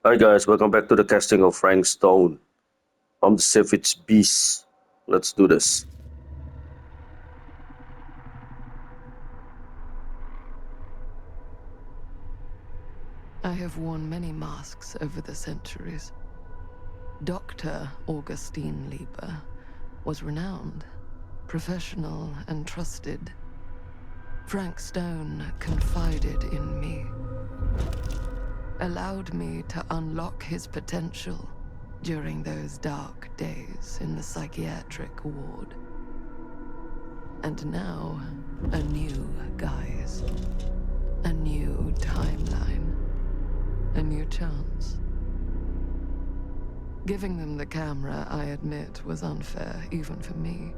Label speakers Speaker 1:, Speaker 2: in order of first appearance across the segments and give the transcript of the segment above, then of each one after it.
Speaker 1: Hi guys, welcome back to the casting of Frank Stone. I'm the Savage Beast. Let's do this.
Speaker 2: I have worn many masks over the centuries. Dr. Augustine Lieber was renowned, professional, and trusted. Frank Stone confided in me, allowed me to unlock his potential during those dark days in the psychiatric ward. And now, a new guise, a new timeline, a new chance. Giving them the camera, I admit, was unfair, even for me.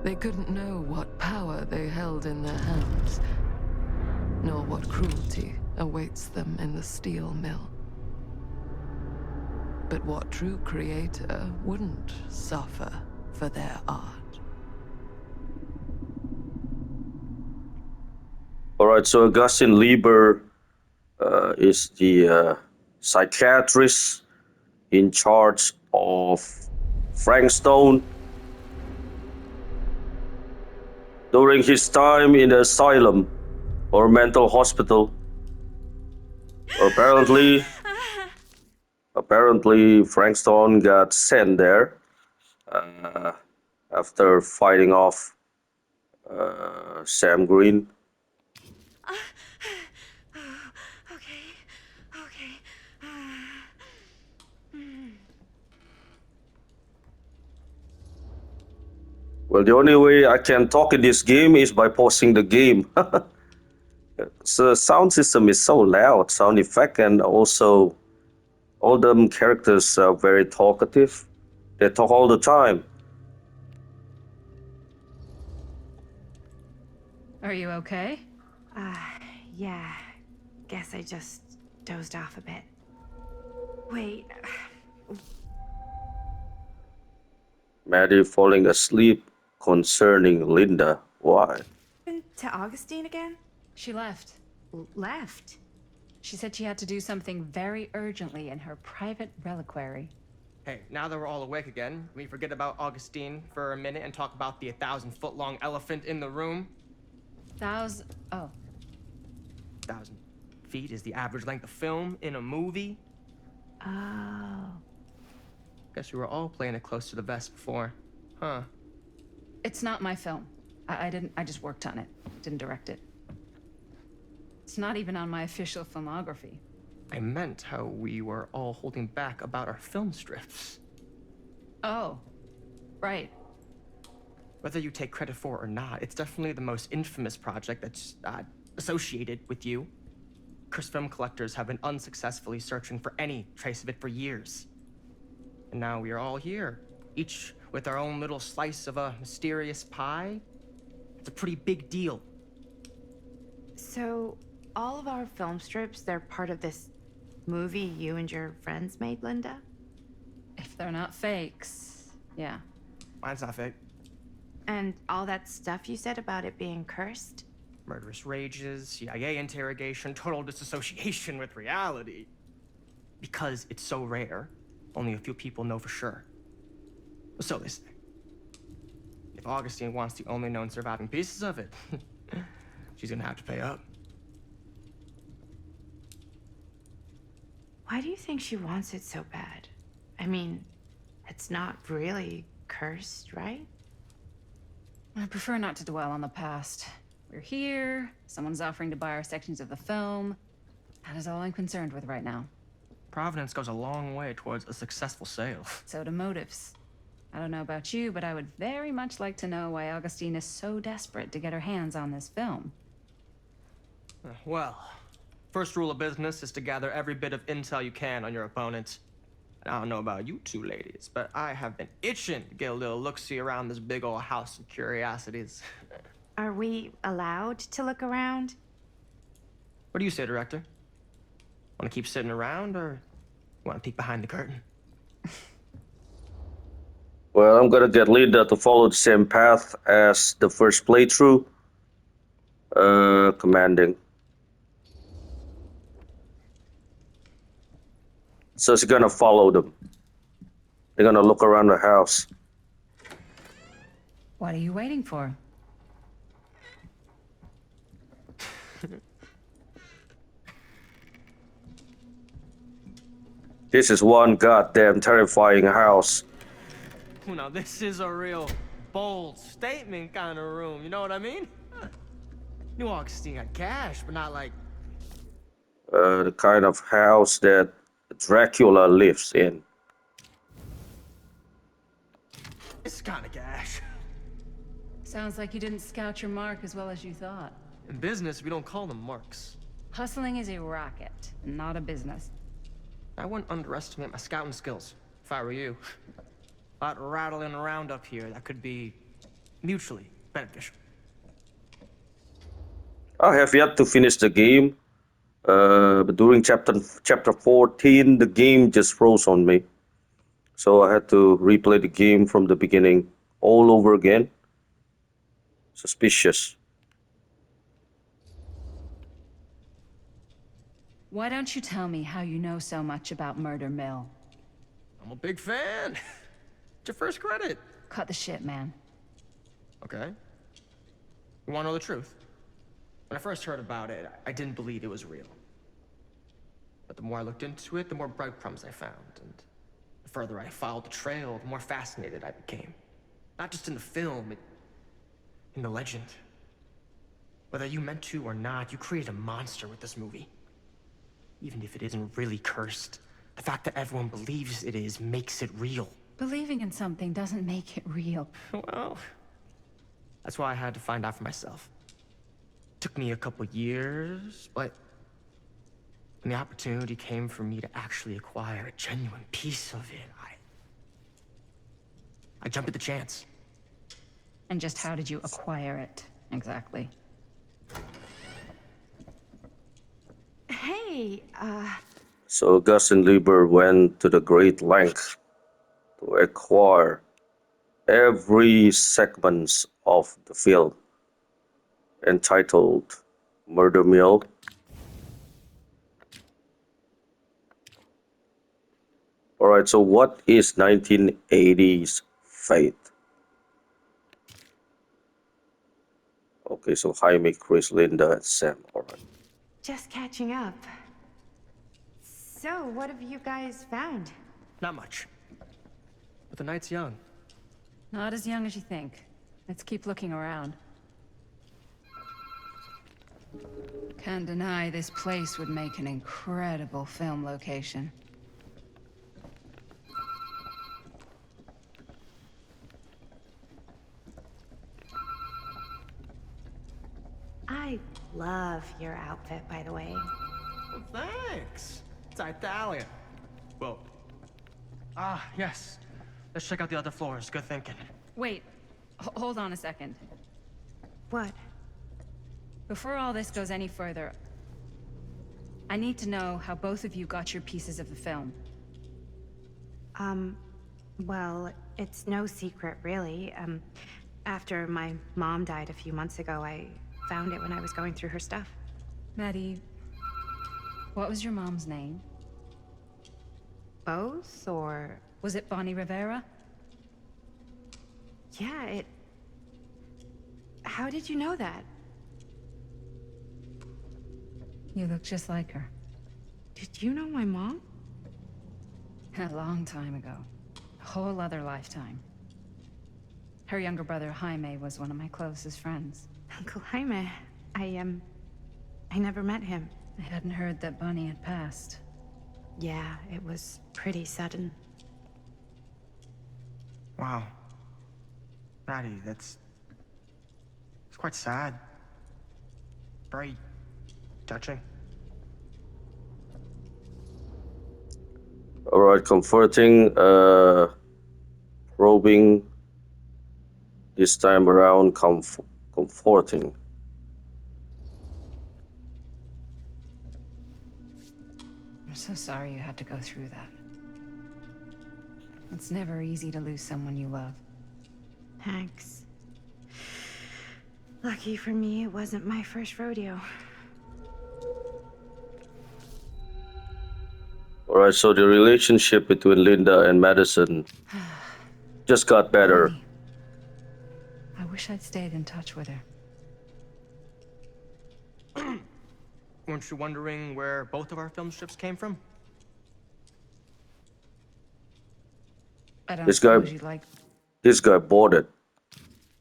Speaker 2: They couldn't know what power they held in their hands, nor what cruelty awaits them in the steel mill. But what true creator wouldn't suffer for their art?
Speaker 1: Alright, so Augustine Lieber is the psychiatrist in charge of Frank Stone. During his time in the asylum or mental hospital, apparently Frank Stone got sent there uh, after fighting off Sam Green.
Speaker 3: Okay, okay.
Speaker 1: Well, the only way I can talk in this game is by pausing the game. So the sound system is so loud, sound effect, and also all them characters are very talkative. They talk all the time.
Speaker 4: Are you okay?
Speaker 3: Yeah. Guess I just dozed off a bit. Wait,
Speaker 1: Maddie falling asleep concerning Linda. Why?
Speaker 3: to Augustine again?
Speaker 4: She left.
Speaker 3: Left.
Speaker 4: She said she had to do something very urgently in her private reliquary.
Speaker 5: Hey, now that we're all awake again, can we forget about Augustine for a minute and talk about the 1,000-foot-long elephant in the room?
Speaker 4: Oh.
Speaker 5: 1,000 feet is the average length of film in a movie.
Speaker 3: Oh.
Speaker 5: Guess we were all playing it close to the vest before. Huh.
Speaker 4: It's not my film. I just worked on it. Didn't direct it. It's not even on my official filmography.
Speaker 5: I meant how we were all holding back about our film strips.
Speaker 4: Oh. Right.
Speaker 5: Whether you take credit for it or not, it's definitely the most infamous project that's associated with you. Cursed film collectors have been unsuccessfully searching for any trace of it for years. And now we are all here, each with our own little slice of a mysterious pie. It's a pretty big deal.
Speaker 3: So, all of our film strips, they're part of this movie you and your friends made, Linda?
Speaker 4: If they're not fakes. Yeah.
Speaker 5: Mine's not fake.
Speaker 3: And all that stuff you said about it being cursed?
Speaker 5: Murderous rages, CIA interrogation, total disassociation with reality. Because it's so rare, only a few people know for sure. So they say. If Augustine wants the only known surviving pieces of it, she's gonna have to pay up.
Speaker 3: Why do you think she wants it so bad? I mean, it's not really cursed, right?
Speaker 4: I prefer not to dwell on the past. We're here, someone's offering to buy our sections of the film. That is all I'm concerned with right now.
Speaker 5: Providence goes a long way towards a successful sale.
Speaker 4: So do motives. I don't know about you, but I would very much like to know why Augustine is so desperate to get her hands on this film.
Speaker 5: Well, first rule of business is to gather every bit of intel you can on your opponent. And I don't know about you two ladies, but I have been itching to get a little look-see around this big old house of curiosities.
Speaker 3: Are we allowed to look around?
Speaker 5: What do you say, director? Want to keep sitting around, or want to peek behind the curtain?
Speaker 1: Well, I'm gonna get Linda to follow the same path as the first playthrough. Commanding. So she's gonna follow them. They're gonna look around the house.
Speaker 4: What are you waiting for?
Speaker 1: This is one goddamn terrifying house.
Speaker 5: Now this is a real bold statement kind of room, you know what I mean? New Augustine got cash, but not like...
Speaker 1: The kind of house that Dracula lives in.
Speaker 5: This kind of cash.
Speaker 4: Sounds like you didn't scout your mark as well as you thought.
Speaker 5: In business, we don't call them marks.
Speaker 4: Hustling is a racket, not a business.
Speaker 5: I wouldn't underestimate my scouting skills, if I were you. A lot rattling around up here that could be mutually beneficial.
Speaker 1: I have yet to finish the game. But during chapter 14, the game just froze on me. So I had to replay the game from the beginning all over again. Suspicious.
Speaker 4: Why don't you tell me how you know so much about Murder Mill?
Speaker 5: I'm a big fan. It's your first credit.
Speaker 4: Cut the shit, man.
Speaker 5: Okay. You want to know the truth? When I first heard about it, I didn't believe it was real. But the more I looked into it, the more breadcrumbs I found, and the further I followed the trail, the more fascinated I became. Not just in the film, in the legend. Whether you meant to or not, you created a monster with this movie. Even if it isn't really cursed, the fact that everyone believes it is makes it real.
Speaker 4: Believing in something doesn't make it real.
Speaker 5: Well, that's why I had to find out for myself. Took me a couple years, but when the opportunity came for me to actually acquire a genuine piece of it, I jumped at the chance.
Speaker 4: And just how did you acquire it, exactly?
Speaker 3: Hey,
Speaker 1: So Gus and Lieber went to the great length to acquire every segment of the film entitled Murder Mill. Alright, so what is 1980s Faith? Okay, so Jaime, Chris, Linda, and Sam. Alright.
Speaker 3: just catching up. So, what have you guys found?
Speaker 5: Not much. But the night's young.
Speaker 4: Not as young as you think. Let's keep looking around. Can't deny this place would make an incredible film location.
Speaker 3: I love your outfit, by the way.
Speaker 5: Well, thanks. It's Italian. Whoa. Ah, yes. Let's check out the other floors. Good thinking.
Speaker 4: Wait, hold on a second.
Speaker 3: What?
Speaker 4: Before all this goes any further, I need to know how both of you got your pieces of the film.
Speaker 3: Well, it's no secret, really. After my mom died a few months ago, I found it when I was going through her stuff.
Speaker 4: Maddie, what was your mom's name?
Speaker 3: Both, or...
Speaker 4: Was it Bonnie Rivera?
Speaker 3: Yeah, it... How did you know that?
Speaker 4: You look just like her.
Speaker 3: Did you know my mom?
Speaker 4: A long time ago. A whole other lifetime. Her younger brother, Jaime, was one of my closest friends.
Speaker 3: Uncle Jaime. I never met him.
Speaker 4: I hadn't heard that Bonnie had passed.
Speaker 3: Yeah, it was pretty sudden.
Speaker 5: Wow. Maddie, it's quite sad. Very touching.
Speaker 1: Alright, comforting, probing, this time around comforting.
Speaker 4: I'm so sorry you had to go through that. It's never easy to lose someone you love.
Speaker 3: Thanks. Lucky for me, it wasn't my first rodeo.
Speaker 1: All right, so the relationship between Linda and Madison just got better.
Speaker 4: Funny. I wish I'd stayed in touch with her.
Speaker 5: Weren't you wondering where both of our film strips came from?
Speaker 4: I don't
Speaker 1: This guy,
Speaker 4: suppose you like
Speaker 1: this guy bought it.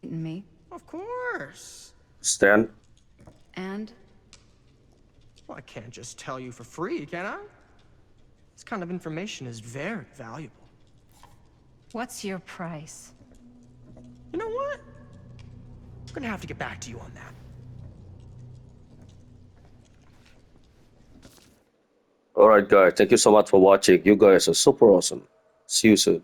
Speaker 4: me.
Speaker 5: Of course.
Speaker 1: Stan?
Speaker 4: And
Speaker 5: Well, I can't just tell you for free, can I? This kind of information is very valuable.
Speaker 4: what's your price?
Speaker 5: You know what? I'm gonna have to get back to you on that.
Speaker 1: All right, guys. Thank you so much for watching. You guys are super awesome. See you soon.